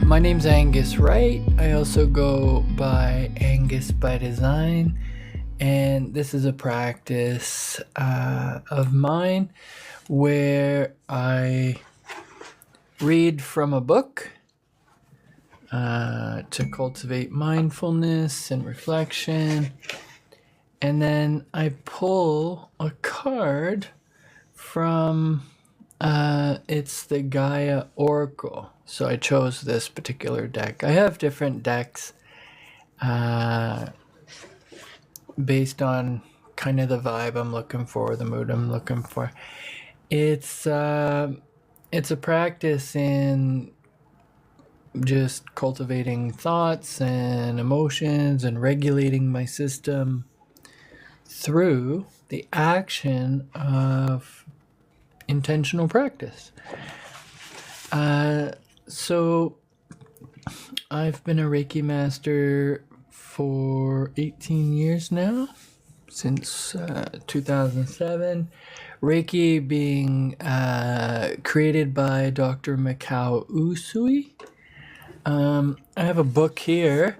My name's Angus, right? I also go by Angus by Design, and this is a practice of mine where I read from a book to cultivate mindfulness and reflection, and then I pull a card from it's the Gaia Oracle. So I chose this particular deck. I have different decks based on kind of the vibe I'm looking for, the mood I'm looking for. It's a practice in just cultivating thoughts and emotions and regulating my system through the action of intentional practice. So I've been a Reiki master for 18 years now, since 2007. Reiki being created by Dr. Mikao Usui. I have a book here,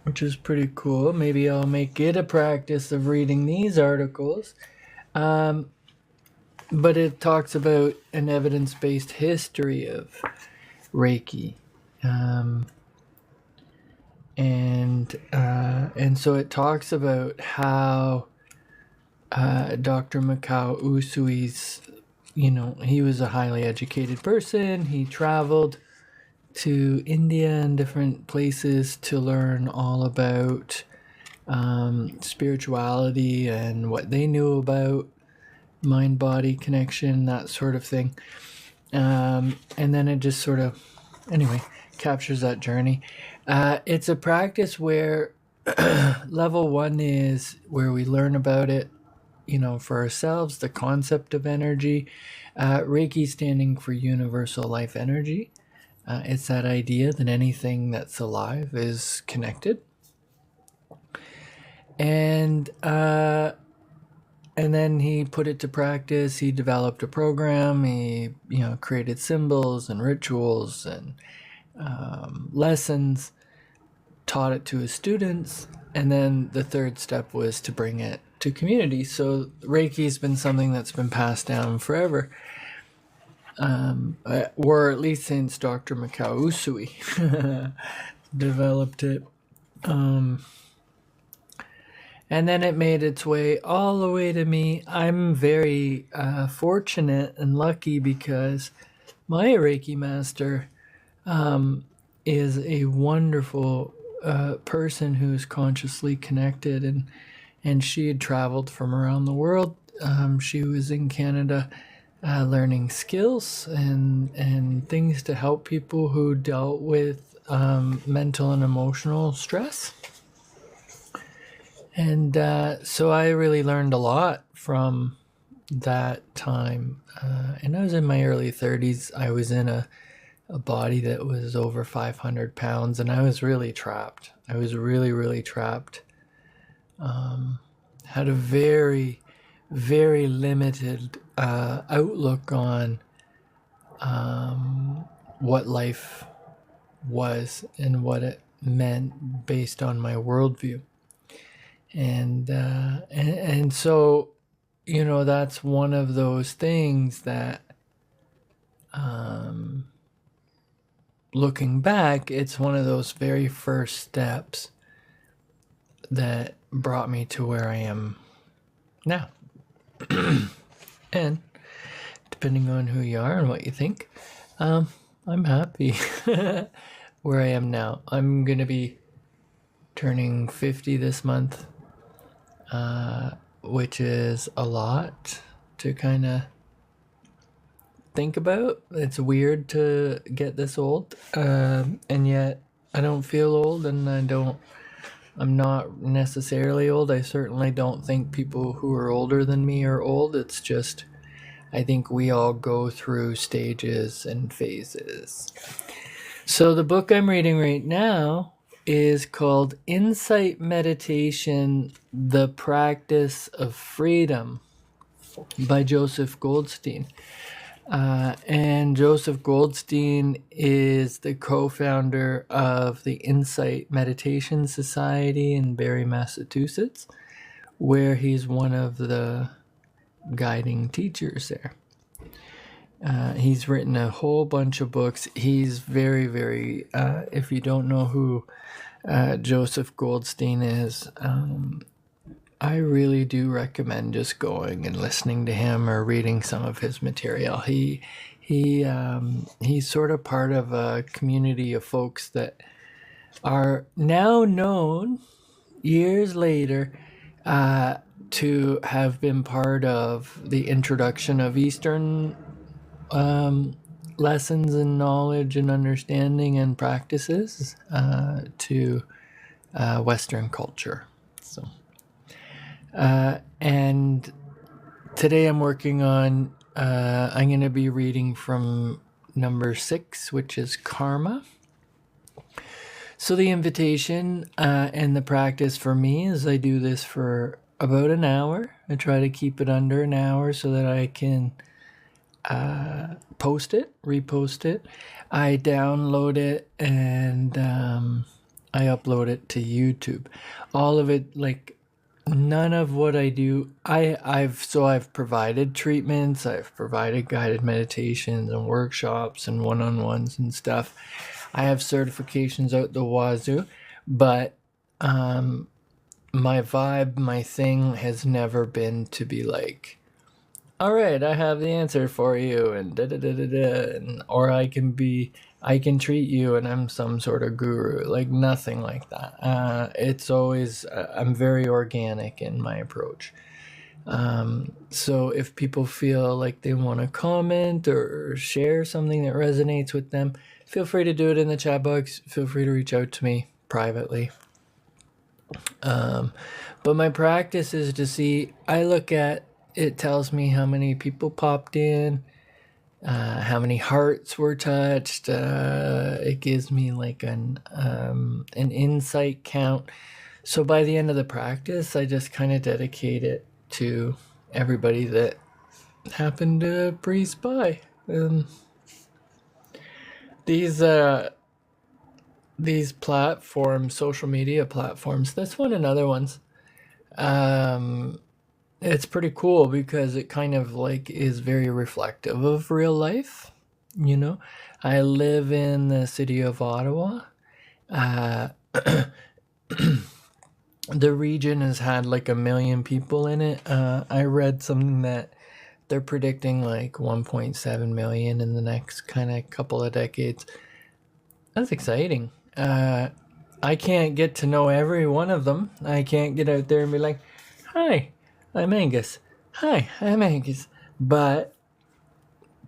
which is pretty cool. Maybe I'll make it a practice of reading these articles. But it talks about an evidence-based history of Reiki. And so it talks about how Dr. Mikao Usui's, he was a highly educated person. He traveled to India and different places to learn all about spirituality and what they knew about mind-body connection, that sort of thing. And then it just sort of, captures that journey. It's a practice where level 1 is where we learn about it, for ourselves, the concept of energy. Reiki standing for universal life energy. It's that idea that anything that's alive is connected. And then he put it to practice. He developed a program. He, created symbols and rituals and lessons, taught it to his students. And then the third step was to bring it to community. So Reiki's been something that's been passed down forever, or at least since Dr. Mikao Usui developed it. And then it made its way all the way to me. I'm very fortunate and lucky because my Reiki master is a wonderful person who's consciously connected, and she had traveled from around the world. She was in Canada learning skills and things to help people who dealt with mental and emotional stress. And so I really learned a lot from that time. And I was in my early 30s. I was in a body that was over 500 pounds, and I was really trapped. I was really, really trapped. Had a very, very limited outlook on what life was and what it meant based on my worldview. And so, that's one of those things that, looking back, it's one of those very first steps that brought me to where I am now. And depending on who you are and what you think, I'm happy where I am now. I'm going to be turning 50 this month. Which is a lot to kind of think about. It's weird to get this old, and yet I don't feel old, and I'm not necessarily old. I certainly don't think people who are older than me are old. It's just, I think we all go through stages and phases. So the book I'm reading right now is called Insight Meditation, The Practice of Freedom by Joseph Goldstein. And Joseph Goldstein is the co-founder of the Insight Meditation Society in Barre, Massachusetts, where he's one of the guiding teachers there. He's written a whole bunch of books. He's very, very, if you don't know who Joseph Goldstein is, I really do recommend just going and listening to him or reading some of his material. He's sort of part of a community of folks that are now known years later to have been part of the introduction of Eastern lessons and knowledge and understanding and practices to Western culture. So, and today I'm working on, I'm going to be reading from number 6, which is karma. So the invitation and the practice for me is I do this for about an hour. I try to keep it under an hour so that I can post it, repost it. I download it and I upload it to YouTube. All of it, like none of what I do, I've provided treatments, I've provided guided meditations and workshops and one-on-ones and stuff. I have certifications out the wazoo, but my vibe, my thing has never been to be like, all right, I have the answer for you, and or I can treat you, and I'm some sort of guru. Like nothing like that. It's always I'm very organic in my approach. So if people feel like they want to comment or share something that resonates with them, feel free to do it in the chat box. Feel free to reach out to me privately. But my practice is to see, I look at, it tells me how many people popped in, how many hearts were touched. It gives me like an insight count. So by the end of the practice, I just kind of dedicate it to everybody that happened to breeze by. These platforms, social media platforms, this one and other ones, it's pretty cool because it kind of like is very reflective of real life. You know, I live in the city of Ottawa. The region has had like 1 million people in it. I read something that they're predicting like 1.7 million in the next kind of couple of decades. That's exciting. I can't get to know every one of them. I can't get out there and be like, hi, I'm Angus. Hi, I'm Angus. But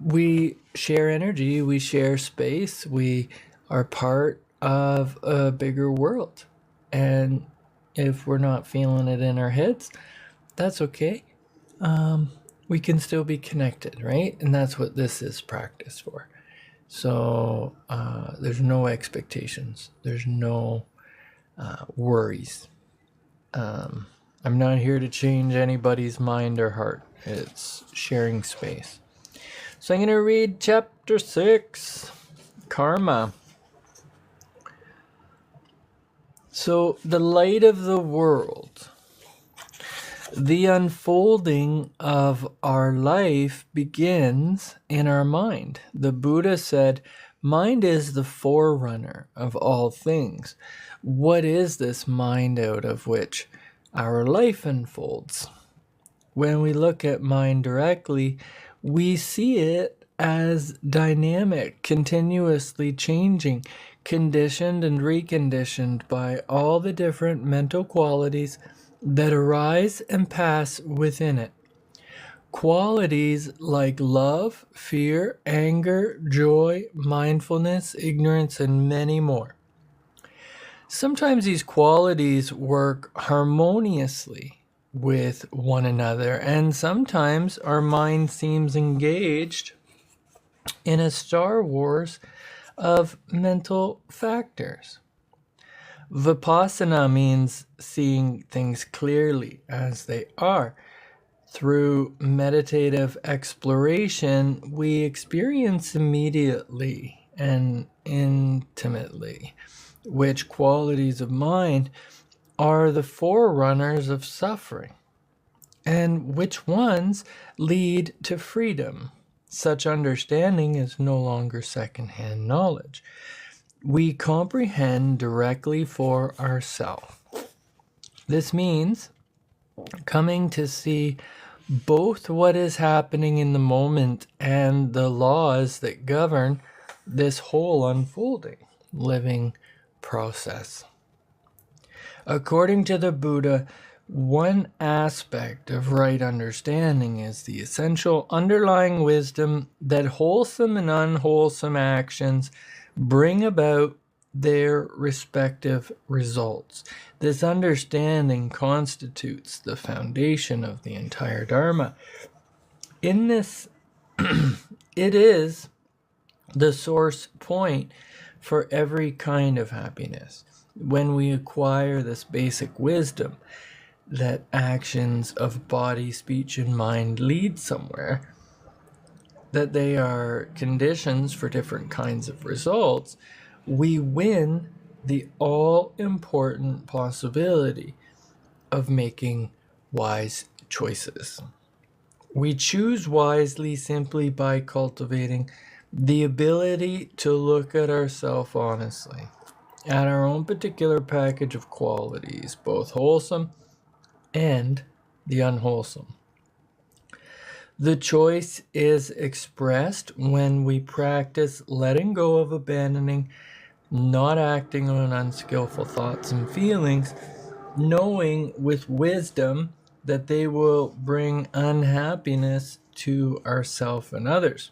we share energy, we share space, we are part of a bigger world. And if we're not feeling it in our heads, that's okay. We can still be connected, right? And that's what this is practice for. So there's no expectations. There's no worries. I'm not here to change anybody's mind or heart. It's sharing space. So I'm going to read chapter 6, Karma. So the light of the world, the unfolding of our life begins in our mind. The Buddha said, mind is the forerunner of all things. What is this mind out of which our life unfolds? When we look at mind directly, we see it as dynamic, continuously changing, conditioned and reconditioned by all the different mental qualities that arise and pass within it. Qualities like love, fear, anger, joy, mindfulness, ignorance, and many more. Sometimes these qualities work harmoniously with one another, and sometimes our mind seems engaged in a Star Wars of mental factors. Vipassana means seeing things clearly as they are, through meditative exploration, we experience immediately and intimately which qualities of mind are the forerunners of suffering and which ones lead to freedom. Such understanding is no longer secondhand knowledge. We comprehend directly for ourselves. This means coming to see both what is happening in the moment and the laws that govern this whole unfolding, living process. According to the Buddha, one aspect of right understanding is the essential underlying wisdom that wholesome and unwholesome actions bring about their respective results. This understanding constitutes the foundation of the entire Dharma. In this, it is the source point for every kind of happiness. When we acquire this basic wisdom that actions of body, speech, and mind lead somewhere, that they are conditions for different kinds of results, we win the all-important possibility of making wise choices. We choose wisely simply by cultivating the ability to look at ourselves honestly, at our own particular package of qualities, both wholesome and the unwholesome. The choice is expressed when we practice letting go of abandoning, not acting on unskillful thoughts and feelings, knowing with wisdom that they will bring unhappiness to ourselves and others.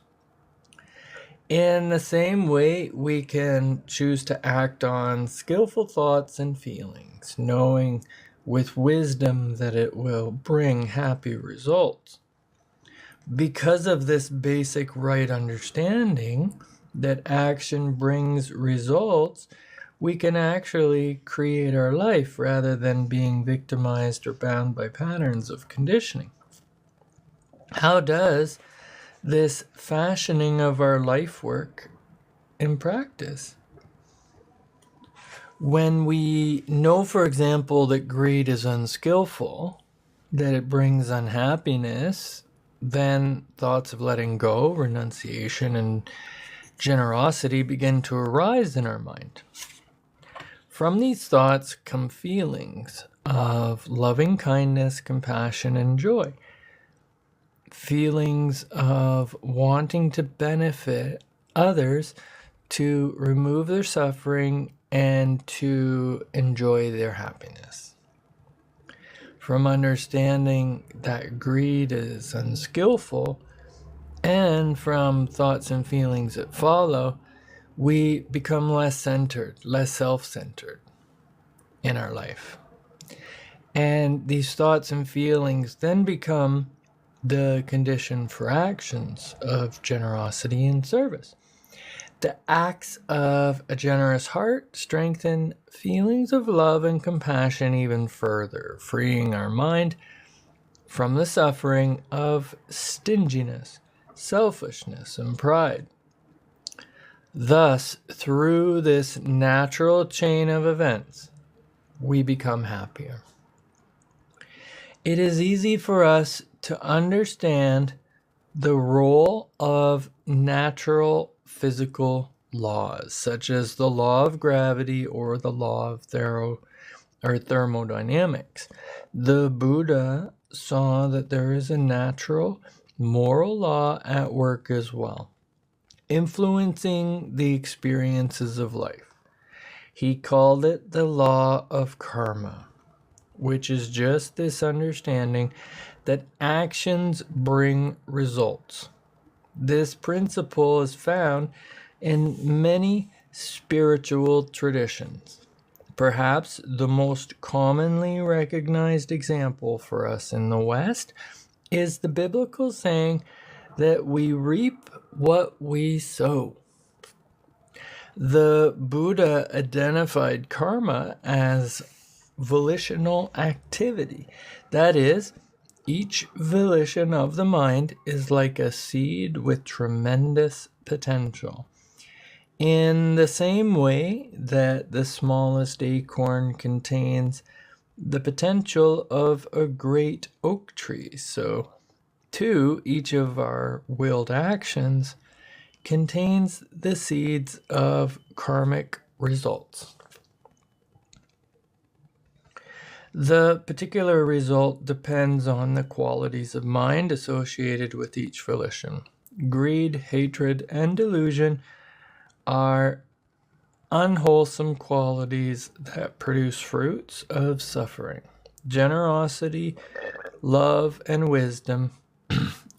In the same way, we can choose to act on skillful thoughts and feelings, knowing with wisdom that it will bring happy results. Because of this basic right understanding that action brings results, we can actually create our life rather than being victimized or bound by patterns of conditioning. How does this fashioning of our life work in practice? When we know, for example, that greed is unskillful, that it brings unhappiness, then thoughts of letting go, renunciation, and generosity begin to arise in our mind. From these thoughts come feelings of loving kindness, compassion, and joy. Feelings of wanting to benefit others, to remove their suffering, and to enjoy their happiness. From understanding that greed is unskillful, and from thoughts and feelings that follow, we become less centered, less self-centered in our life. And these thoughts and feelings then become the condition for actions of generosity and service. The acts of a generous heart strengthen feelings of love and compassion even further, freeing our mind from the suffering of stinginess, selfishness, and pride. Thus, through this natural chain of events, we become happier. It is easy for us to understand the role of natural physical laws, such as the law of gravity or the law of thermodynamics. The Buddha saw that there is a natural moral law at work as well, influencing the experiences of life. He called it the law of karma, which is just this understanding that actions bring results. This principle is found in many spiritual traditions. Perhaps the most commonly recognized example for us in the West is the biblical saying that we reap what we sow. The Buddha identified karma as volitional activity. That is, Each volition of the mind is like a seed with tremendous potential. In the same way that the smallest acorn contains the potential of a great oak tree, so too each of our willed actions contains the seeds of karmic results. The particular result depends on the qualities of mind associated with each volition. Greed, hatred, and delusion are unwholesome qualities that produce fruits of suffering. Generosity, love, and wisdom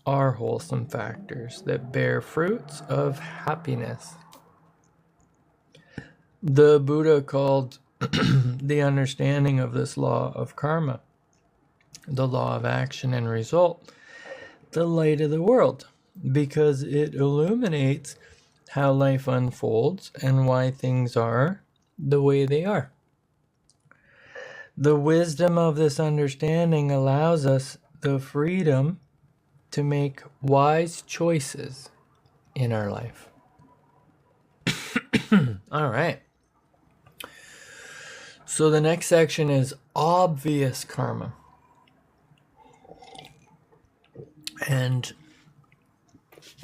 are wholesome factors that bear fruits of happiness. The Buddha called the understanding of this law of karma, the law of action and result, the light of the world, because it illuminates how life unfolds and why things are the way they are. The wisdom of this understanding allows us the freedom to make wise choices in our life. All right. So the next section is obvious karma. And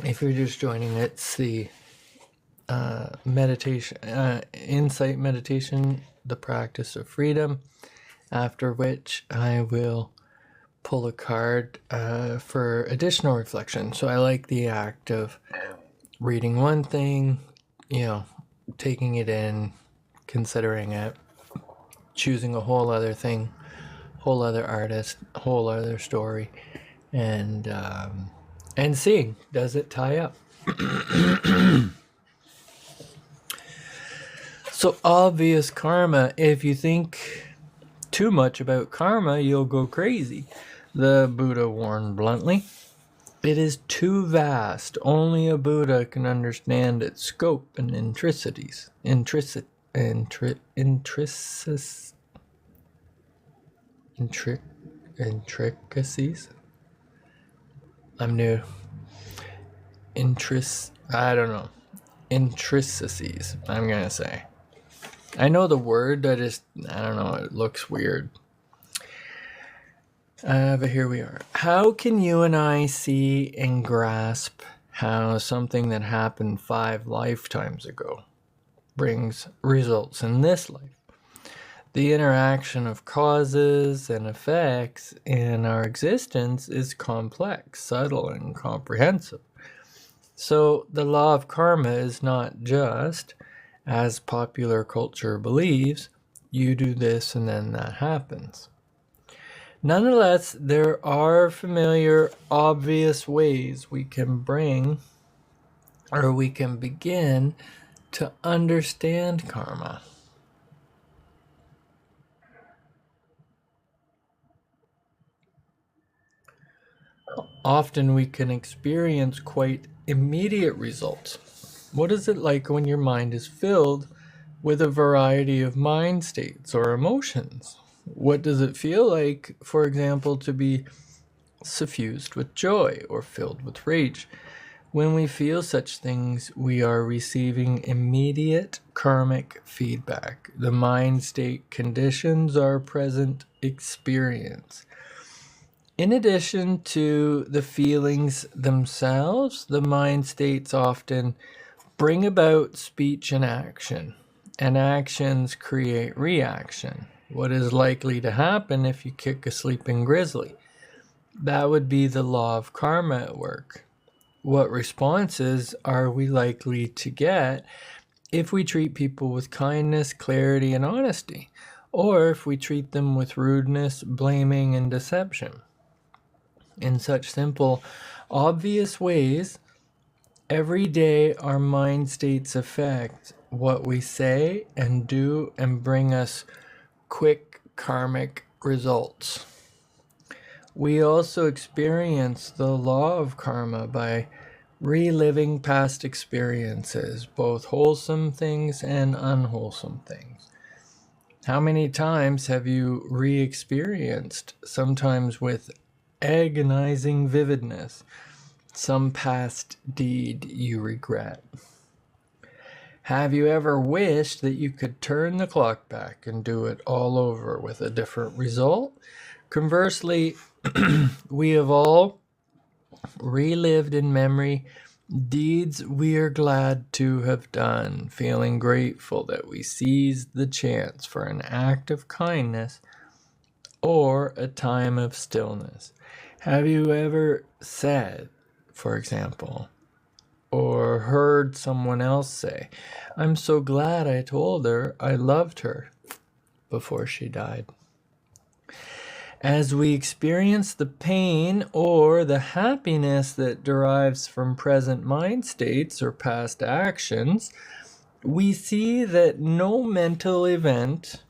if you're just joining, it's the meditation, insight meditation, the practice of freedom, after which I will pull a card for additional reflection. So I like the act of reading one thing, taking it in, considering it, choosing a whole other thing, whole other artist, whole other story, and seeing, does it tie up? So obvious karma, if you think too much about karma, you'll go crazy. The Buddha warned bluntly. It is too vast. Only a Buddha can understand its scope and intricacies. Intricacies? I'm new. I don't know. Intricacies, I'm going to say. I know the word, I don't know, it looks weird. But here we are. How can you and I see and grasp how something that happened 5 lifetimes ago brings results in this life? The interaction of causes and effects in our existence is complex, subtle, and comprehensive. So the law of karma is not just, as popular culture believes, you do this and then that happens. Nonetheless, there are familiar, obvious ways we can begin to understand karma. Often we can experience quite immediate results. What is it like when your mind is filled with a variety of mind states or emotions? What does it feel like, for example, to be suffused with joy or filled with rage? When we feel such things, we are receiving immediate karmic feedback. The mind state conditions our present experience. In addition to the feelings themselves, the mind states often bring about speech and action, and actions create reaction. What is likely to happen if you kick a sleeping grizzly? That would be the law of karma at work. What responses are we likely to get if we treat people with kindness, clarity, and honesty, or if we treat them with rudeness, blaming, and deception? In such simple, obvious ways, every day our mind states affect what we say and do and bring us quick karmic results. We also experience the law of karma by reliving past experiences, both wholesome things and unwholesome things. How many times have you re-experienced, sometimes with agonizing vividness, some past deed you regret. Have you ever wished that you could turn the clock back and do it all over with a different result? Conversely, we have all relived in memory deeds we are glad to have done, feeling grateful that we seized the chance for an act of kindness or a time of stillness. Have you ever said, for example, or heard someone else say, "I'm so glad I told her I loved her," before she died? As we experience the pain or the happiness that derives from present mind states or past actions, we see that no mental event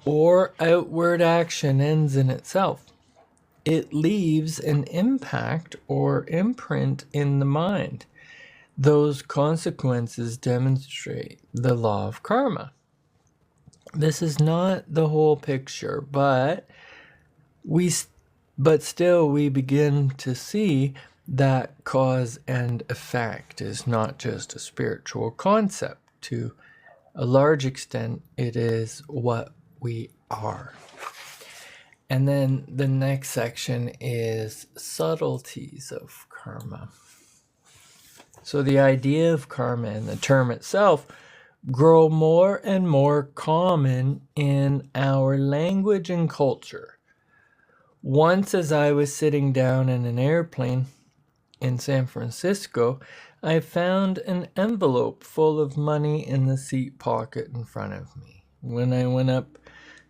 or outward action ends in itself. It leaves an impact or imprint in the mind. Those consequences demonstrate the law of karma. This is not the whole picture, but still we begin to see that cause and effect is not just a spiritual concept. To a large extent, it is what we are. And then the next section is subtleties of karma. So the idea of karma and the term itself grow more and more common in our language and culture. Once, as I was sitting down in an airplane in San Francisco, I found an envelope full of money in the seat pocket in front of me. When I went up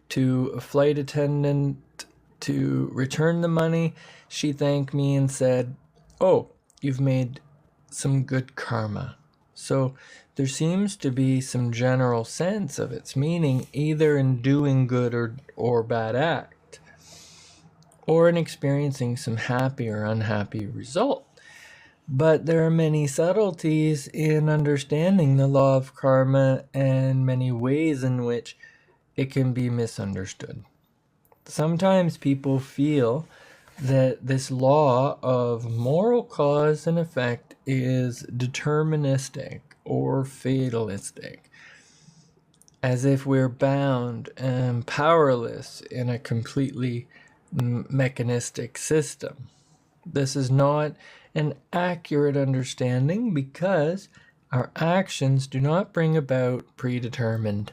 to a flight attendant to return the money, she thanked me and said, "Oh, you've made some good karma." So there seems to be some general sense of its meaning, either in doing good or bad act, or in experiencing some happy or unhappy result. But there are many subtleties in understanding the law of karma and many ways in which it can be misunderstood. Sometimes people feel that this law of moral cause and effect is deterministic or fatalistic, as if we're bound and powerless in a completely mechanistic system. This is not an accurate understanding because our actions do not bring about predetermined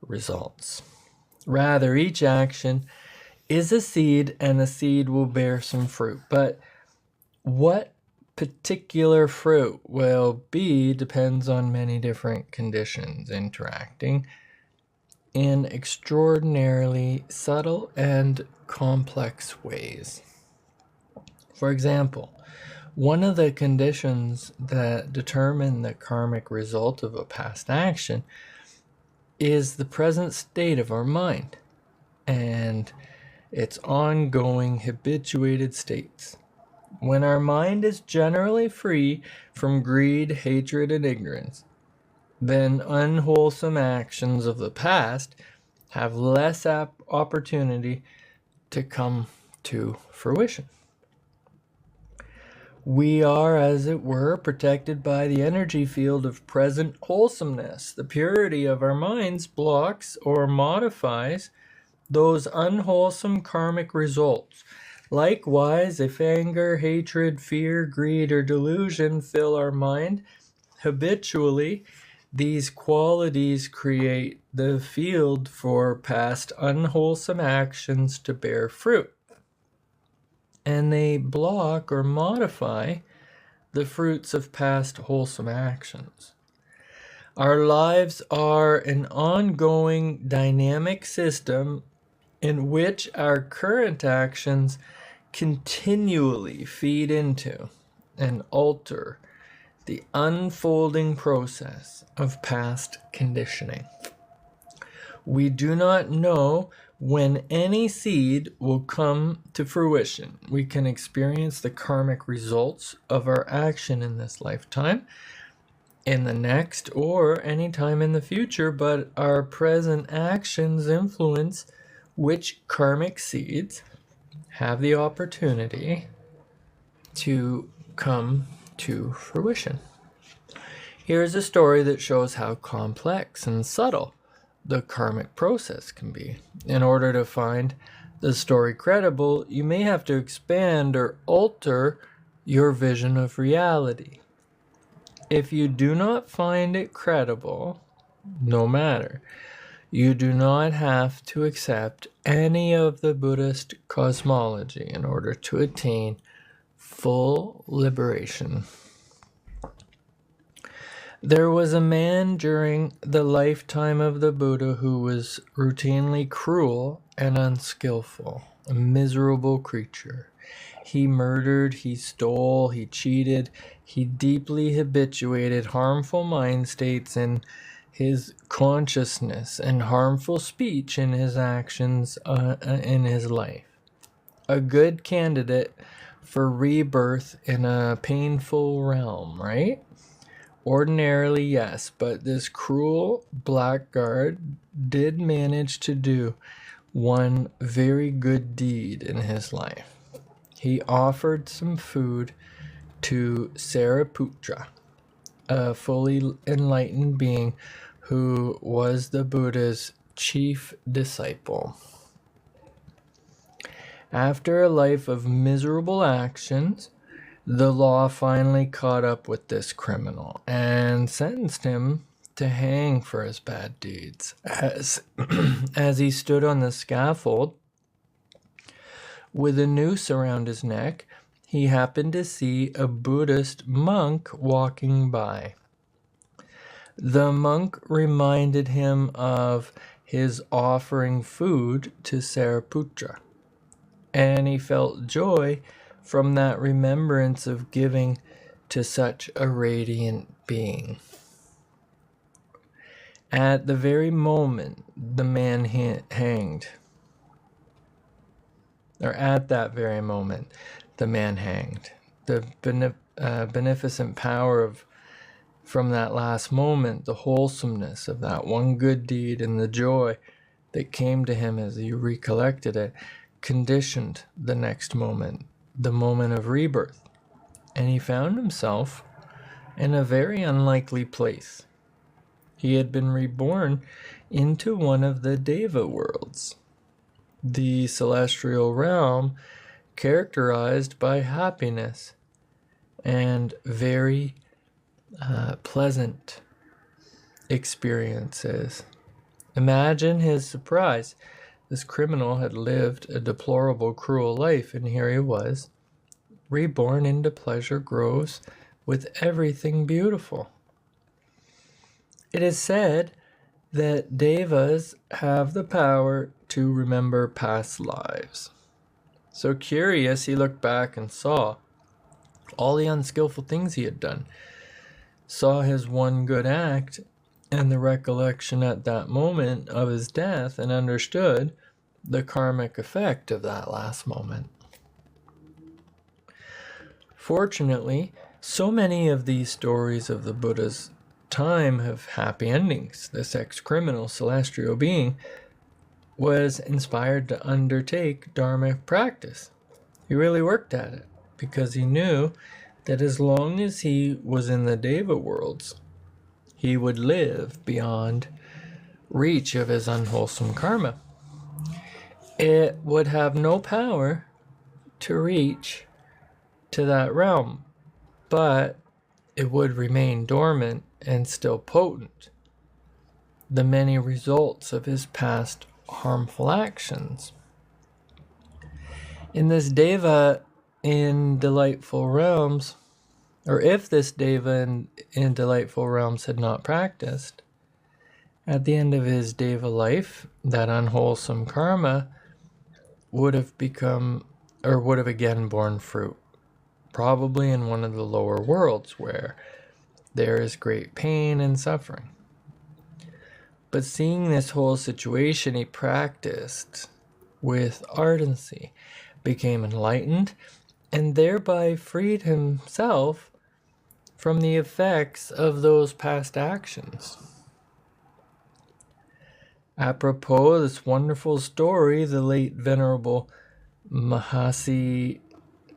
results. Rather, each action is a seed, and a seed will bear some fruit. But what particular fruit will be depends on many different conditions interacting in extraordinarily subtle and complex ways. For example, one of the conditions that determine the karmic result of a past action is the present state of our mind and its ongoing habituated states. When our mind is generally free from greed, hatred, and ignorance, then unwholesome actions of the past have less opportunity to come to fruition. We are, as it were, protected by the energy field of present wholesomeness. The purity of our minds blocks or modifies those unwholesome karmic results. Likewise, if anger, hatred, fear, greed, or delusion fill our mind habitually, these qualities create the field for past unwholesome actions to bear fruit, and they block or modify the fruits of past wholesome actions. Our lives are an ongoing dynamic system in which our current actions continually feed into and alter the unfolding process of past conditioning. We do not know when any seed will come to fruition. We can experience the karmic results of our action in this lifetime, in the next, or any time in the future, but our present actions influence which karmic seeds have the opportunity to come to fruition. Here's a story that shows how complex and subtle the karmic process can be. In order to find the story credible, you may have to expand or alter your vision of reality. If you do not find it credible, no matter, you do not have to accept any of the Buddhist cosmology in order to attain full liberation. There was a man during the lifetime of the Buddha who was routinely cruel and unskillful, a miserable creature. He murdered, he stole, he cheated, he deeply habituated harmful mind states in his consciousness and harmful speech in his actions in his life. A good candidate for rebirth in a painful realm, right? Ordinarily, yes, but this cruel blackguard did manage to do one very good deed in his life. He offered some food to Sariputra, a fully enlightened being who was the Buddha's chief disciple. After a life of miserable actions, the law finally caught up with this criminal and sentenced him to hang for his bad deeds. As he stood on the scaffold with a noose around his neck, he happened to see a Buddhist monk walking by. The monk reminded him of his offering food to Sariputra, and he felt joy from that remembrance of giving to such a radiant being. At the very moment the man hanged, or at that very moment the man hanged, the beneficent power from that last moment, the wholesomeness of that one good deed and the joy that came to him as he recollected it, conditioned the next moment, the moment of rebirth, and he found himself in a very unlikely place. He had been reborn into one of the Deva worlds, the celestial realm characterized by happiness and very pleasant experiences. Imagine his surprise. This criminal had lived a deplorable, cruel life, and here he was, reborn into pleasure groves with everything beautiful. It is said that devas have the power to remember past lives. So curious, he looked back and saw all the unskillful things he had done, saw his one good act and the recollection at that moment of his death, and understood the karmic effect of that last moment. Fortunately, so many of these stories of the Buddha's time have happy endings. This ex-criminal celestial being was inspired to undertake dharmic practice. He really worked at it because he knew that as long as he was in the Deva worlds, he would live beyond reach of his unwholesome karma. It would have no power to reach to that realm, but it would remain dormant and still potent. The many results of his past harmful actions. In this Deva in delightful realms, or if this Deva in delightful realms had not practiced, at the end of his Deva life, that unwholesome karma would have become, or would have again borne fruit, probably in one of the lower worlds where there is great pain and suffering. But seeing this whole situation, he practiced with ardency, became enlightened, and thereby freed himself from the effects of those past actions. Apropos this wonderful story, the late Venerable Mahasi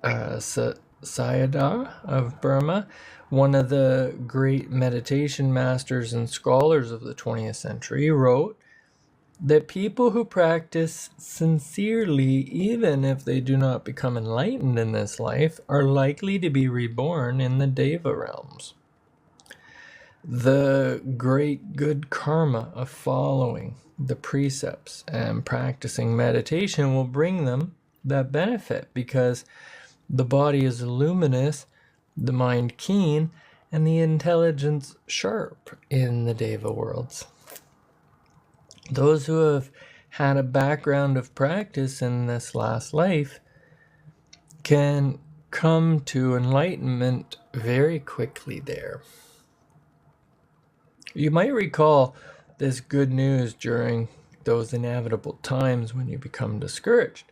Sayadaw of Burma, one of the great meditation masters and scholars of the 20th century, wrote that people who practice sincerely, even if they do not become enlightened in this life, are likely to be reborn in the Deva realms. The great good karma of following the precepts and practicing meditation will bring them that benefit, because the body is luminous, the mind keen, and the intelligence sharp in the Deva worlds. Those who have had a background of practice in this last life can come to enlightenment very quickly there. You might recall this good news during those inevitable times when you become discouraged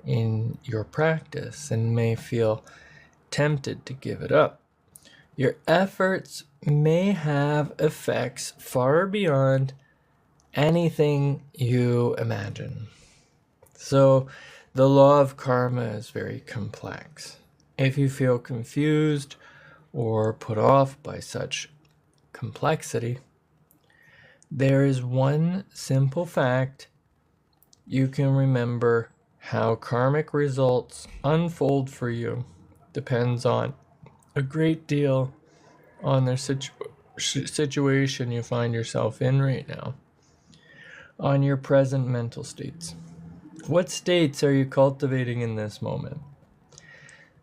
in your practice and may feel tempted to give it up. Your efforts may have effects far beyond anything you imagine. So the law of karma is very complex. If you feel confused or put off by such complexity, there is one simple fact you can remember: how karmic results unfold for you depends on a great deal on the situation you find yourself in right now, on your present mental states. What states are you cultivating in this moment?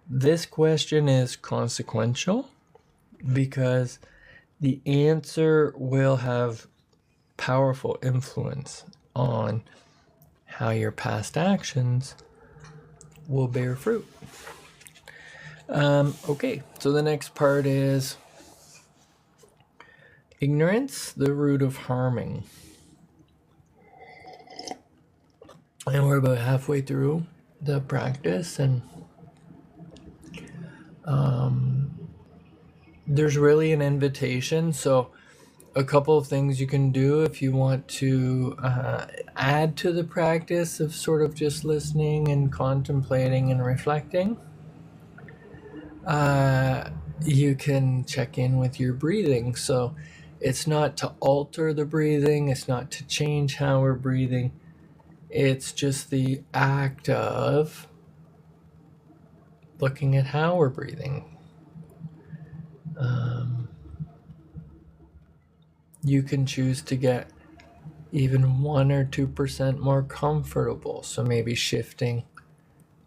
This question is consequential because the answer will have powerful influence on how your past actions will bear fruit. Okay, so the next part is ignorance, the root of harming. And we're about halfway through the practice, and there's really an invitation. So a couple of things you can do if you want to add to the practice of sort of just listening and contemplating and reflecting. You can check in with your breathing. So it's not to alter the breathing, it's not to change how we're breathing. It's just the act of looking at how we're breathing. You can choose to get even 1 or 2% more comfortable. So maybe shifting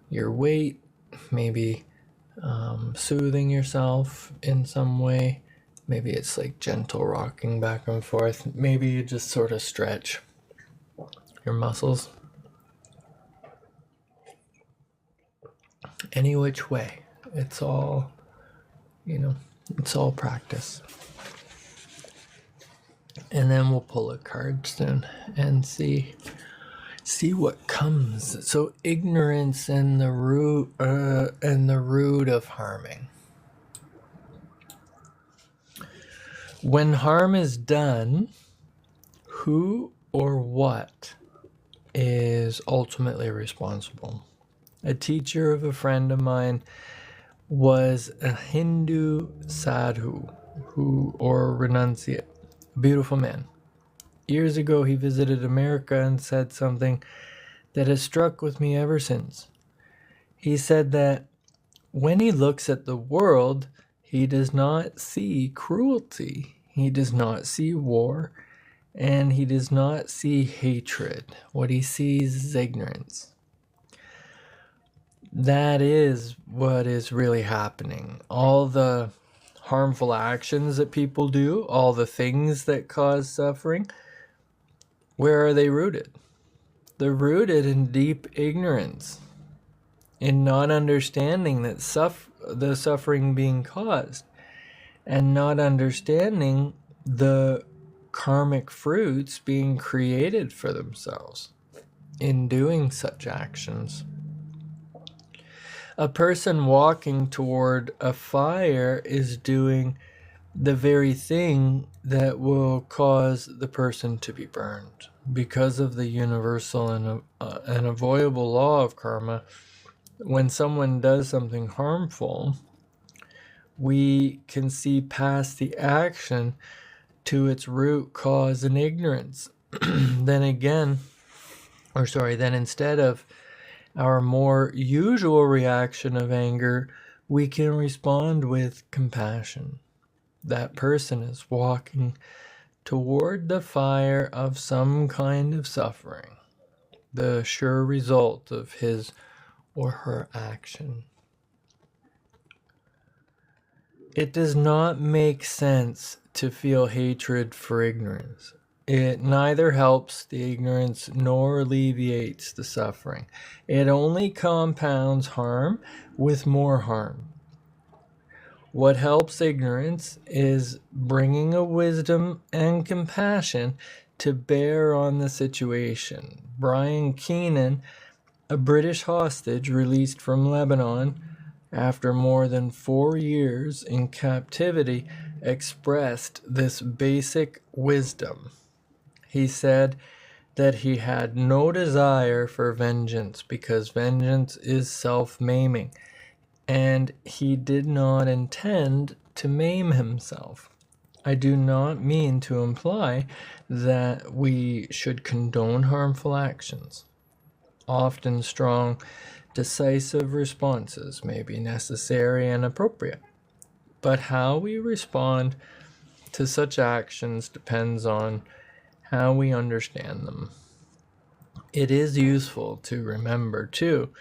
your weight, maybe soothing yourself in some way. Maybe it's like gentle rocking back and forth. Maybe you just sort of stretch your muscles. Any which way. It's all, it's all practice. And then we'll pull a card soon and see what comes. So ignorance and the root of harming. When harm is done, who or what is ultimately responsible? A teacher of a friend of mine was a Hindu sadhu or renunciate, a beautiful man. Years ago, he visited America and said something that has struck with me ever since. He said that when he looks at the world, he does not see cruelty, he does not see war, and he does not see hatred. What he sees is ignorance. That is what is really happening. All the harmful actions that people do, all the things that cause suffering, where are they rooted? They're rooted in deep ignorance, in not understanding that the suffering being caused, and not understanding the karmic fruits being created for themselves in doing such actions. A person walking toward a fire is doing the very thing that will cause the person to be burned. because of the universal and unavoidable law of karma, when someone does something harmful, we can see past the action to its root cause in ignorance. Then instead of our more usual reaction of anger, we can respond with compassion. That person is walking toward the fire of some kind of suffering, the sure result of his or her action. It does not make sense to feel hatred for ignorance. It neither helps the ignorance nor alleviates the suffering. It only compounds harm with more harm. What helps ignorance is bringing a wisdom and compassion to bear on the situation. Brian Keenan, a British hostage released from Lebanon after more than 4 years in captivity, expressed this basic wisdom. He said that he had no desire for vengeance because vengeance is self-maiming, and he did not intend to maim himself. I do not mean to imply that we should condone harmful actions. Often strong, decisive responses may be necessary and appropriate, but how we respond to such actions depends on how we understand them. It is useful to remember, too,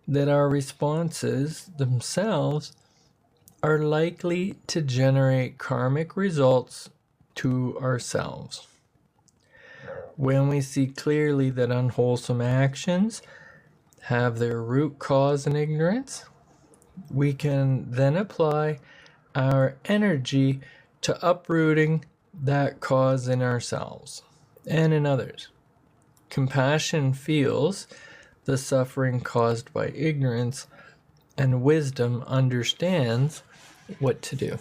that our responses themselves are likely to generate karmic results to ourselves. When we see clearly that unwholesome actions have their root cause in ignorance, we can then apply our energy to uprooting that cause in ourselves and in others. Compassion feels the suffering caused by ignorance, and wisdom understands what to do.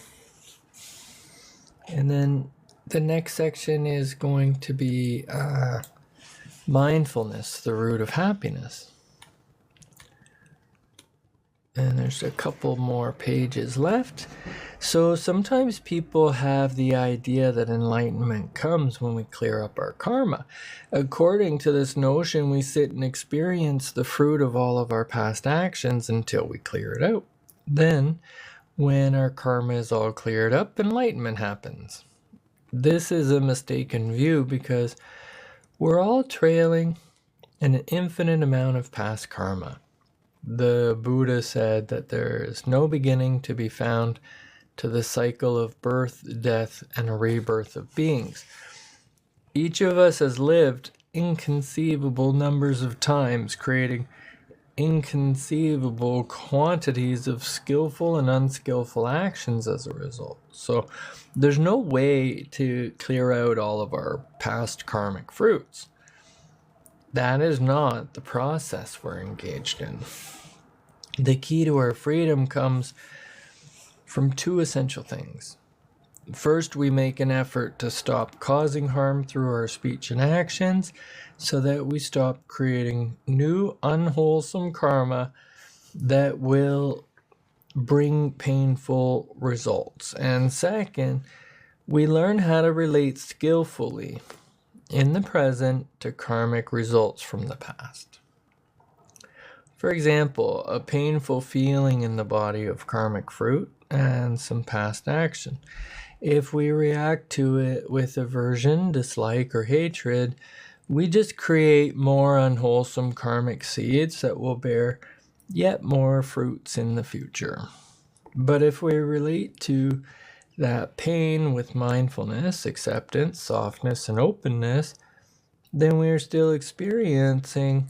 And then the next section is going to be mindfulness, the root of happiness. And there's a couple more pages left. So sometimes people have the idea that enlightenment comes when we clear up our karma. According to this notion, we sit and experience the fruit of all of our past actions until we clear it out. Then, when our karma is all cleared up, enlightenment happens. This is a mistaken view because we're all trailing an infinite amount of past karma. The Buddha said that there is no beginning to be found to the cycle of birth, death, and rebirth of beings. Each of us has lived inconceivable numbers of times, creating inconceivable quantities of skillful and unskillful actions as a result. So there's no way to clear out all of our past karmic fruits. That is not the process we're engaged in. The key to our freedom comes from two essential things. First, we make an effort to stop causing harm through our speech and actions so that we stop creating new unwholesome karma that will bring painful results. And second, we learn how to relate skillfully in the present to karmic results from the past. For example, a painful feeling in the body of karmic fruit and some past action. If we react to it with aversion, dislike, or hatred, we just create more unwholesome karmic seeds that will bear yet more fruits in the future. But if we relate to that pain with mindfulness, acceptance, softness, and openness, then we are still experiencing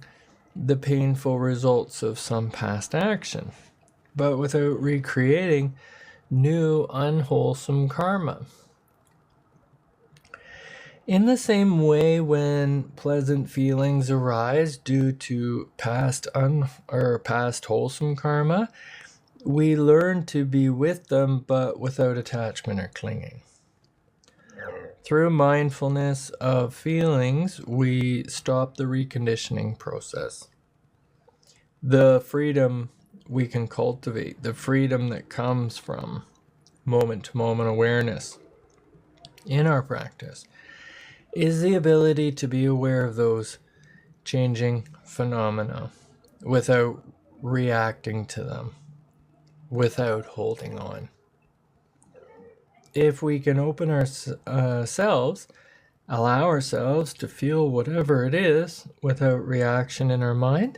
the painful results of some past action, but without recreating new unwholesome karma. In the same way, when pleasant feelings arise due to past wholesome karma, we learn to be with them but without attachment or clinging. Through mindfulness of feelings, we stop the reconditioning process. The freedom we can cultivate, the freedom that comes from moment-to-moment awareness in our practice, is the ability to be aware of those changing phenomena without reacting to them, without holding on. If we can open ourselves, allow ourselves to feel whatever it is without reaction in our mind,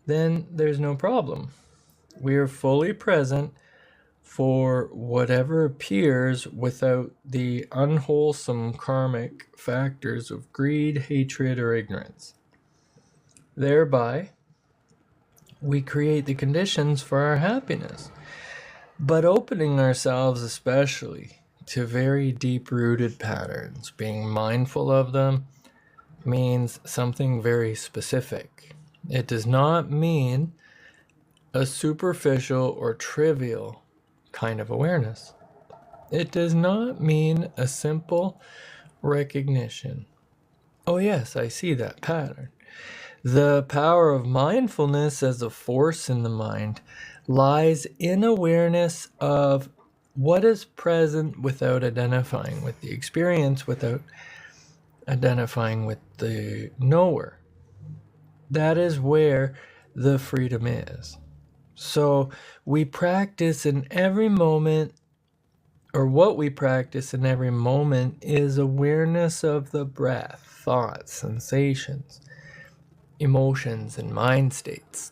then there's no problem. We are fully present for whatever appears without the unwholesome karmic factors of greed, hatred, or ignorance. Thereby, we create the conditions for our happiness. But opening ourselves especially to very deep-rooted patterns, being mindful of them, means something very specific. It does not mean a superficial or trivial kind of awareness. It does not mean a simple recognition. Oh yes, I see that pattern. The power of mindfulness as a force in the mind lies in awareness of what is present without identifying with the experience, without identifying with the knower. That is where the freedom is. So we practice in every moment, or what we practice in every moment is awareness of the breath, thoughts, sensations, emotions, and mind states.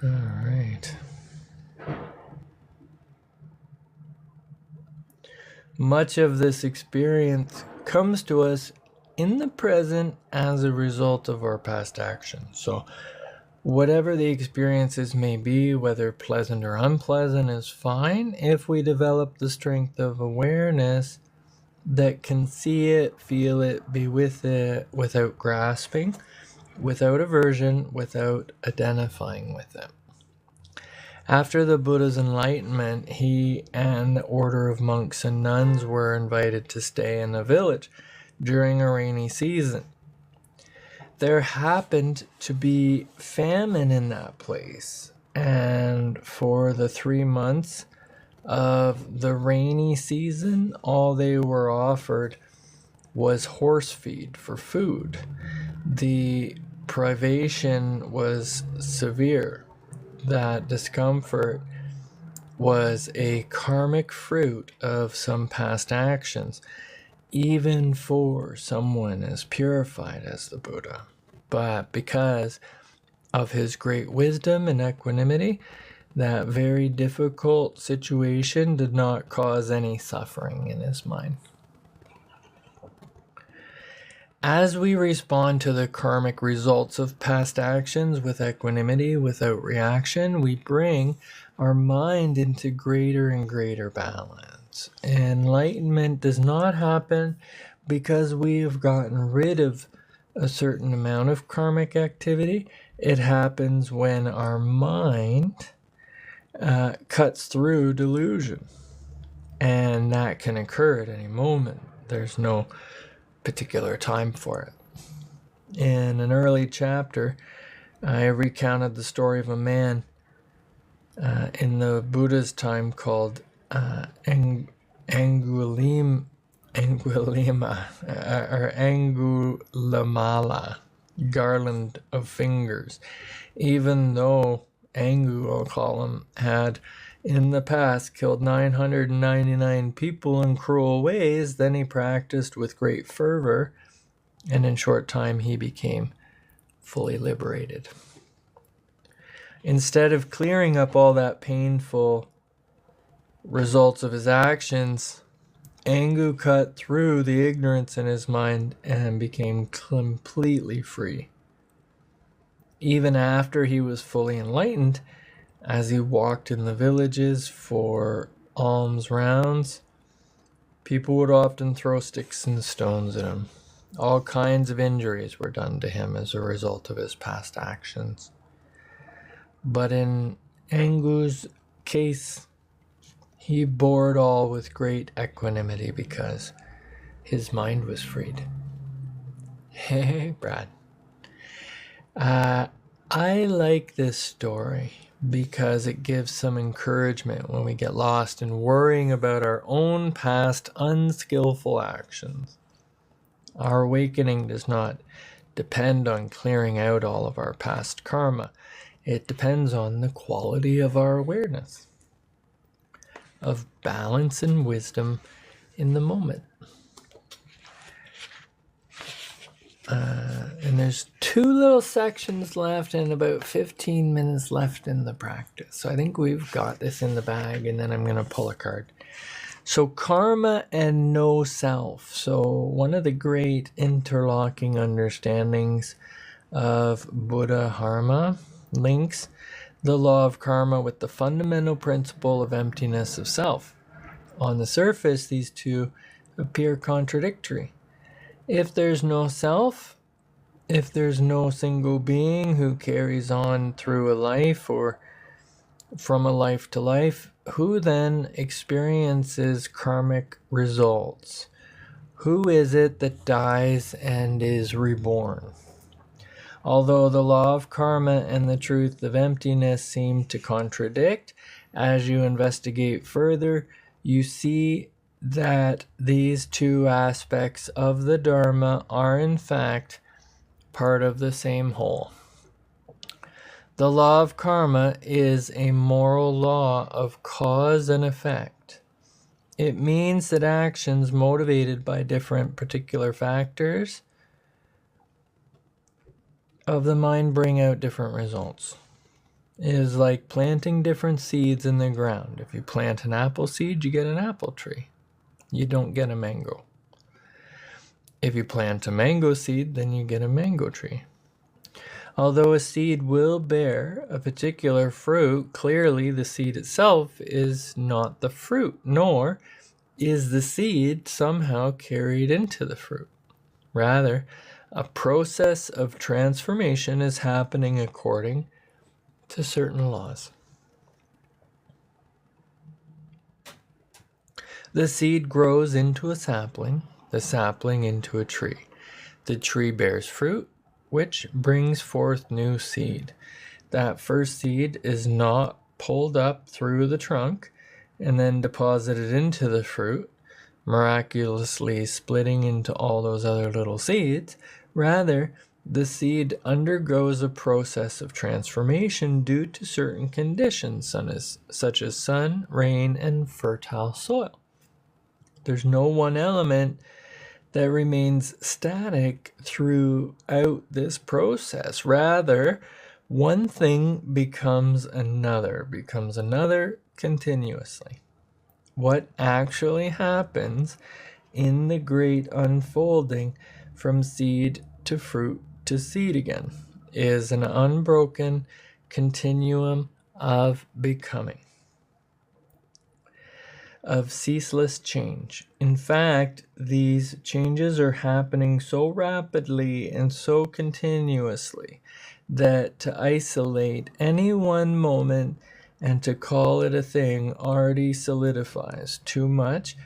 All right. Much of this experience comes to us in the present as a result of our past actions. So whatever the experiences may be, whether pleasant or unpleasant, is fine if we develop the strength of awareness that can see it, feel it, be with it without grasping, without aversion, without identifying with it. After the Buddha's enlightenment, he and the order of monks and nuns were invited to stay in a village during a rainy season. There happened to be famine in that place, and for the 3 months of the rainy season, all they were offered was horse feed for food. The privation was severe. That discomfort was a karmic fruit of some past actions, even for someone as purified as the Buddha. But because of his great wisdom and equanimity, that very difficult situation did not cause any suffering in his mind. As we respond to the karmic results of past actions with equanimity, without reaction, we bring our mind into greater and greater balance. Enlightenment does not happen because we have gotten rid of a certain amount of karmic activity. It happens when our mind cuts through delusion. And that can occur at any moment. There's no particular time for it. In an early chapter, I recounted the story of a man in the Buddha's time called Angulimala, or Angulimala, garland of fingers. Even though Angu, I'll call him, had in the past killed 999 people in cruel ways, then he practiced with great fervor, and in short time he became fully liberated. Instead of clearing up all that painful results of his actions, Angu cut through the ignorance in his mind and became completely free. Even after he was fully enlightened, as he walked in the villages for alms rounds, people would often throw sticks and stones at him. All kinds of injuries were done to him as a result of his past actions. But in Angus' case, he bore it all with great equanimity because his mind was freed. Hey, Brad. I like this story because it gives some encouragement when we get lost in worrying about our own past unskillful actions. Our awakening does not depend on clearing out all of our past karma. It depends on the quality of our awareness, of balance and wisdom in the moment. And there's 2 little sections left and about 15 minutes left in the practice. So I think we've got this in the bag, and then I'm going to pull a card. So karma and no self. So one of the great interlocking understandings of Buddha Dharma links the law of karma with the fundamental principle of emptiness of self. On the surface, these two appear contradictory. If there's no self, if there's no single being who carries on through a life or from a life to life, who then experiences karmic results? Who is it that dies and is reborn? Although the law of karma and the truth of emptiness seem to contradict, as you investigate further, you see that these two aspects of the Dharma are in fact part of the same whole. The law of karma is a moral law of cause and effect. It means that actions motivated by different particular factors of the mind bring out different results. It is like planting different seeds in the ground. If you plant an apple seed, you get an apple tree. You don't get a mango. If you plant a mango seed, then you get a mango tree. Although a seed will bear a particular fruit, clearly the seed itself is not the fruit, nor is the seed somehow carried into the fruit. Rather, a process of transformation is happening according to certain laws. The seed grows into a sapling, the sapling into a tree. The tree bears fruit, which brings forth new seed. That first seed is not pulled up through the trunk and then deposited into the fruit, miraculously splitting into all those other little seeds. Rather, the seed undergoes a process of transformation due to certain conditions, such as sun, rain, and fertile soil. There's no one element that remains static throughout this process. Rather, one thing becomes another continuously. What actually happens in the great unfolding from seed to fruit to seed again is an unbroken continuum of becoming, of ceaseless change. In fact, these changes are happening so rapidly and so continuously that to isolate any one moment and to call it a thing already solidifies too much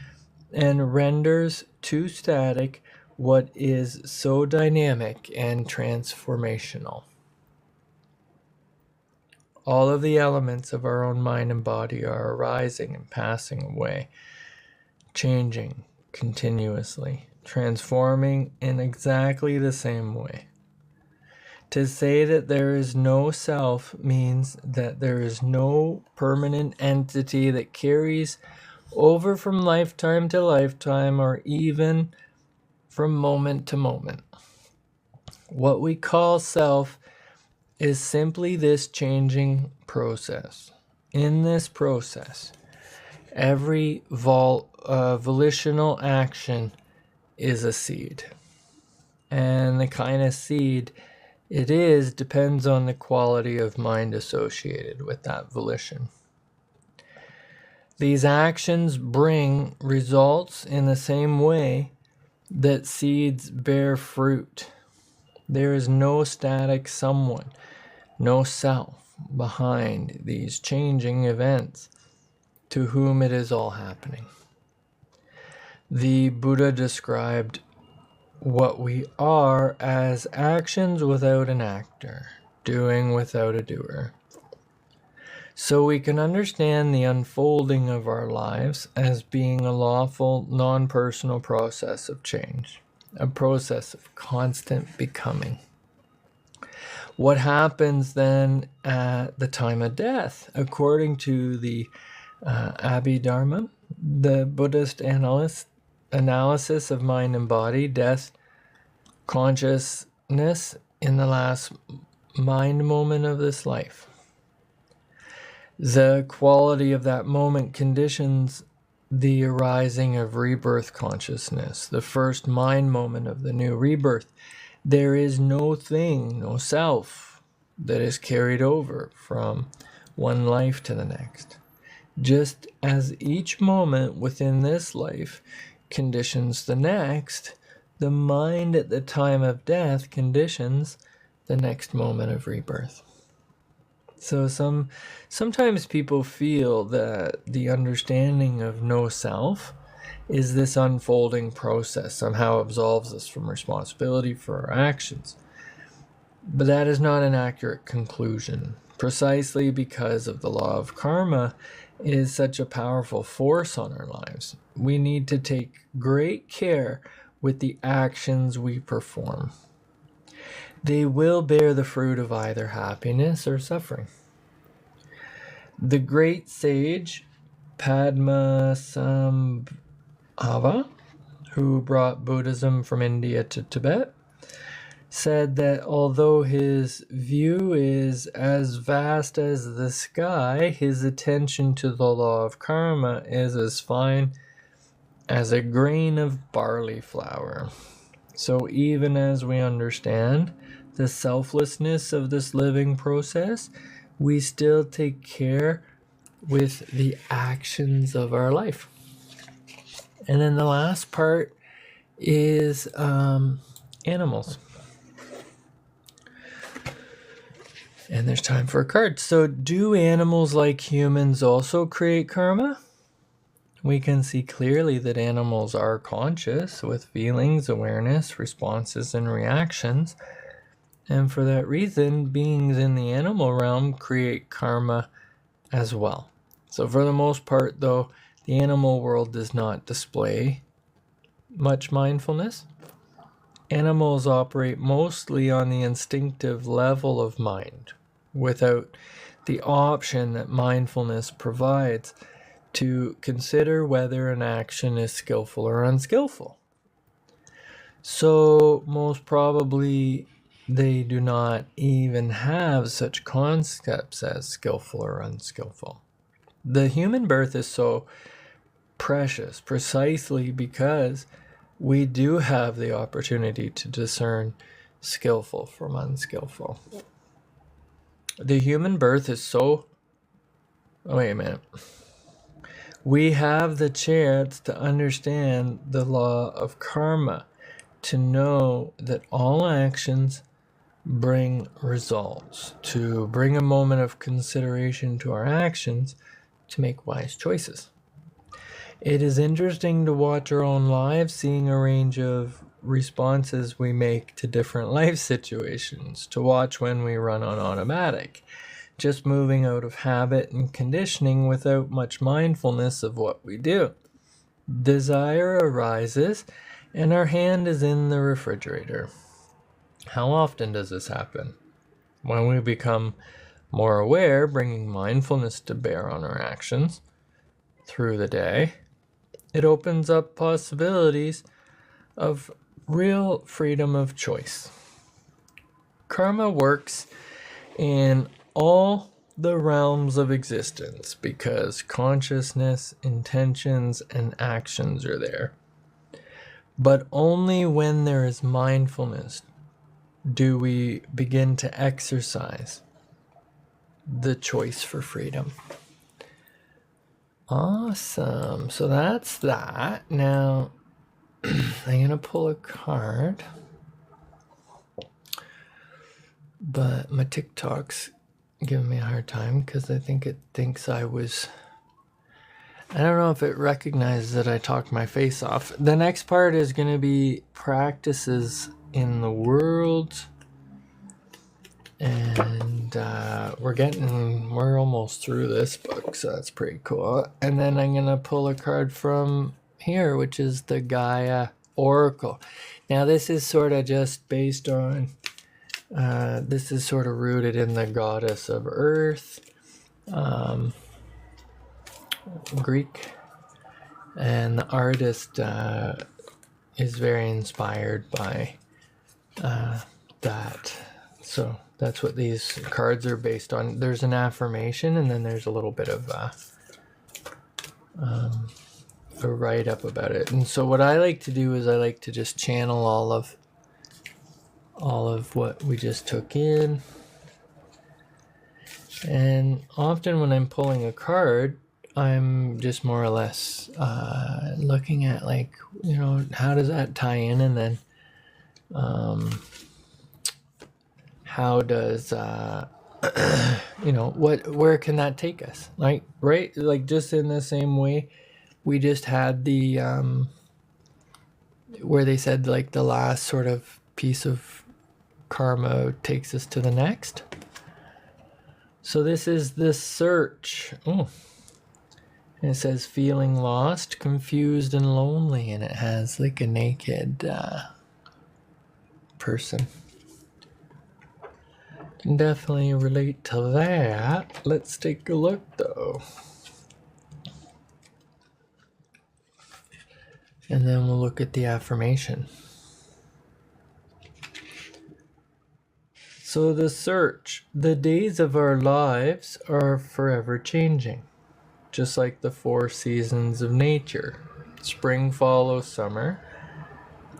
and renders too static what is so dynamic and transformational. All of the elements of our own mind and body are arising and passing away, changing continuously, transforming in exactly the same way. To say that there is no self means that there is no permanent entity that carries over from lifetime to lifetime or even from moment to moment. What we call self is simply this changing process. In this process, every volitional action is a seed. And the kind of seed it is depends on the quality of mind associated with that volition. These actions bring results in the same way that seeds bear fruit. There is no static someone, no self behind these changing events to whom it is all happening. The Buddha described what we are as actions without an actor, doing without a doer. So we can understand the unfolding of our lives as being a lawful, non-personal process of change, a process of constant becoming. What happens then at the time of death? According to the Abhidharma, the Buddhist analysis of mind and body, death, consciousness in the last mind moment of this life. The quality of that moment conditions the arising of rebirth consciousness, the first mind moment of the new rebirth. There is no thing, no self, that is carried over from one life to the next. Just as each moment within this life conditions the next, the mind at the time of death conditions the next moment of rebirth. So sometimes people feel that the understanding of no self is this unfolding process, somehow absolves us from responsibility for our actions. But that is not an accurate conclusion, precisely because of the law of karma is such a powerful force on our lives. We need to take great care with the actions we perform. They will bear the fruit of either happiness or suffering. The great sage Padmasambhava, who brought Buddhism from India to Tibet, said that although his view is as vast as the sky, his attention to the law of karma is as fine as a grain of barley flour. So even as we understand the selflessness of this living process, we still take care with the actions of our life. And then the last part is animals. And there's time for a card. So do animals like humans also create karma? We can see clearly that animals are conscious with feelings, awareness, responses, and reactions. And for that reason, beings in the animal realm create karma as well. So for the most part, though, the animal world does not display much mindfulness. Animals operate mostly on the instinctive level of mind, without the option that mindfulness provides to consider whether an action is skillful or unskillful. So most probably they do not even have such concepts as skillful or unskillful. The human birth is so precious precisely because we do have the opportunity to discern skillful from unskillful. The human birth is so... wait a minute. We have the chance to understand the law of karma, to know that all actions bring results, to bring a moment of consideration to our actions, to make wise choices. It is interesting to watch our own lives, seeing a range of responses we make to different life situations, to watch when we run on automatic, just moving out of habit and conditioning without much mindfulness of what we do. Desire arises and our hand is in the refrigerator. How often does this happen? When we become more aware, bringing mindfulness to bear on our actions through the day, it opens up possibilities of real freedom of choice. Karma works in all the realms of existence because consciousness, intentions, and actions are there. But only when there is mindfulness do we begin to exercise the choice for freedom. Awesome. So that's that. Now, I'm going to pull a card. But my TikTok's giving me a hard time because I think it thinks I don't know if it recognizes that I talked my face off. The next part is going to be practices in the world. And we're almost through this book, so that's pretty cool. And then I'm going to pull a card from here, which is the Gaia Oracle. Now, this is sort of just based on, this is sort of rooted in the goddess of Earth, Greek. And the artist is very inspired by that. So that's what these cards are based on. There's an affirmation, and then there's a little bit of a write-up about it. And so what I like to do is I like to just channel all of what we just took in. And often when I'm pulling a card, I'm just more or less looking at, like, you know, how does that tie in, and then how does you know, where can that take us, like, right? Like, just in the same way we just had the where they said, like, the last sort of piece of karma takes us to the next. So this is the search. And it says feeling lost, confused, and lonely, and it has like a naked person. Can definitely relate to that. Let's take a look though. And then we'll look at the affirmation. So the search. The days of our lives are forever changing. Just like the 4 seasons of nature. Spring follows summer,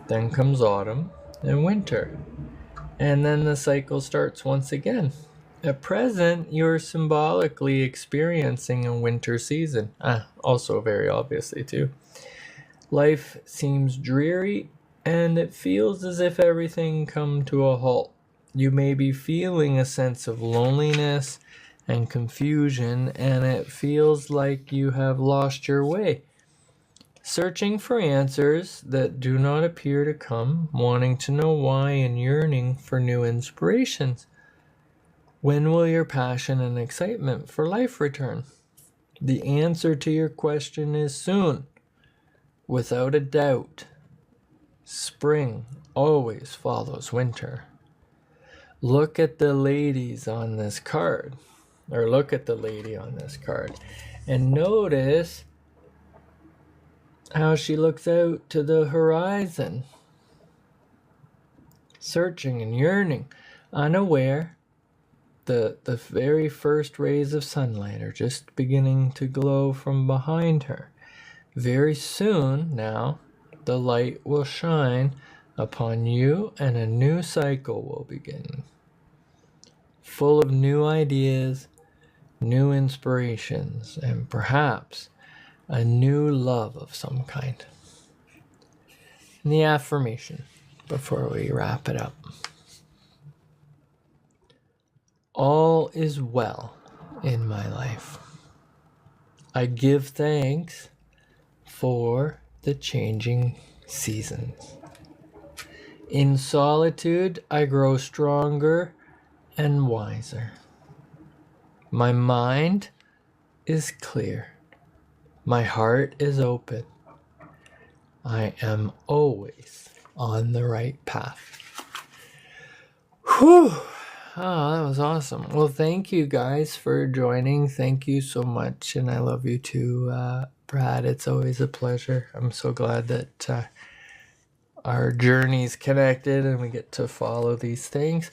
then comes autumn and winter. And then the cycle starts once again. At present, you're symbolically experiencing a winter season. Also very obviously too. Life seems dreary, and it feels as if everything come to a halt. You may be feeling a sense of loneliness and confusion, and it feels like you have lost your way. Searching for answers that do not appear to come, wanting to know why, and yearning for new inspirations. When will your passion and excitement for life return? The answer to your question is soon. Without a doubt, spring always follows winter. Look at the ladies on this card. Or look at the lady on this card, and notice how she looks out to the horizon, searching and yearning, unaware. The very first rays of sunlight are just beginning to glow from behind her. Very soon now, the light will shine upon you, and a new cycle will begin, full of new ideas, new inspirations, and perhaps a new love of some kind. And the affirmation before we wrap it up. All is well in my life. I give thanks for the changing seasons. In solitude, I grow stronger and wiser. My mind is clear. My heart is open. I am always on the right path. Whew! Oh, that was awesome. Well, thank you guys for joining. Thank you so much. And I love you too, Brad. It's always a pleasure. I'm so glad that our journey's connected and we get to follow these things.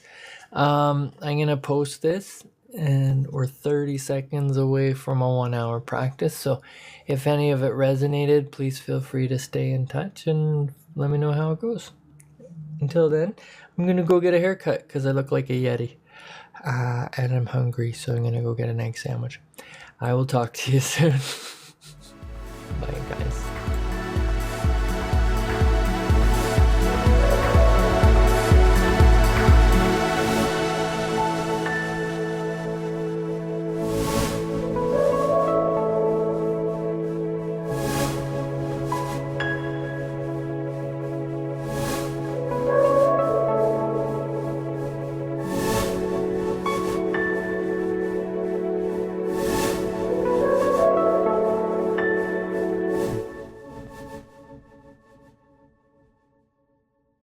I'm going to post this, and we're 30 seconds away from a 1-hour practice. So if any of it resonated, please feel free to stay in touch and let me know how it goes. Until then, I'm going to go get a haircut because I look like a Yeti. And I'm hungry, so I'm going to go get an egg sandwich. I will talk to you soon. Bye, guys.